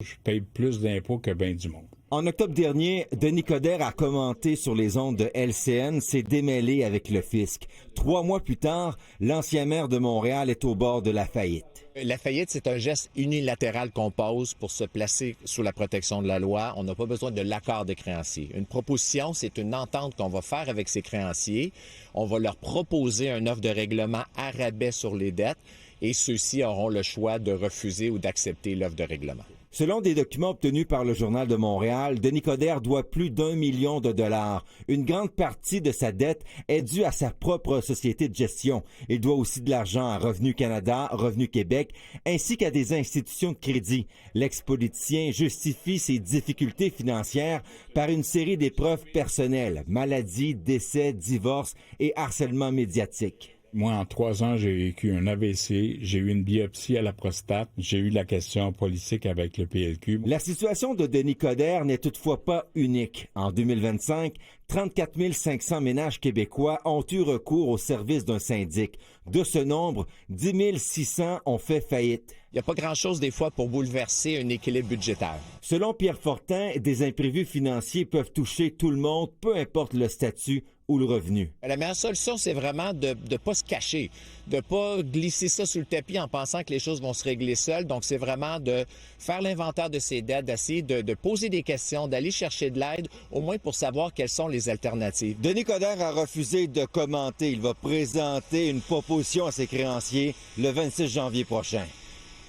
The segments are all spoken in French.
Je paye plus d'impôts que bien du monde. En octobre dernier, Denis Coderre a commenté sur les ondes de LCN, s'est démêlé avec le fisc. 3 mois plus tard, l'ancien maire de Montréal est au bord de la faillite. La faillite, c'est un geste unilatéral qu'on pose pour se placer sous la protection de la loi. On n'a pas besoin de l'accord des créanciers. Une proposition, c'est une entente qu'on va faire avec ces créanciers. On va leur proposer une offre de règlement à rabais sur les dettes et ceux-ci auront le choix de refuser ou d'accepter l'offre de règlement. Selon des documents obtenus par le Journal de Montréal, Denis Coderre doit plus d'1 million de dollars. Une grande partie de sa dette est due à sa propre société de gestion. Il doit aussi de l'argent à Revenu Canada, Revenu Québec, ainsi qu'à des institutions de crédit. L'ex-politicien justifie ses difficultés financières par une série d'épreuves personnelles, maladies, décès, divorce et harcèlement médiatique. Moi, en 3 ans, j'ai vécu un AVC, j'ai eu une biopsie à la prostate, j'ai eu la question politique avec le PLQ. La situation de Denis Coderre n'est toutefois pas unique. En 2025, 34 500 ménages québécois ont eu recours au service d'un syndic. De ce nombre, 10 600 ont fait faillite. Il n'y a pas grand-chose des fois pour bouleverser un équilibre budgétaire. Selon Pierre Fortin, des imprévus financiers peuvent toucher tout le monde, peu importe le statut ou le revenu. La meilleure solution, c'est vraiment de ne pas se cacher, de ne pas glisser ça sous le tapis en pensant que les choses vont se régler seules. Donc, c'est vraiment de faire l'inventaire de ses dettes, d'essayer de poser des questions, d'aller chercher de l'aide, au moins pour savoir quelles sont les alternatives. Denis Coderre a refusé de commenter. Il va présenter une proposition à ses créanciers le 26 janvier prochain.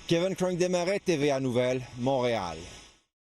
Kevin Crank-Desmarais, TVA Nouvelles, Montréal.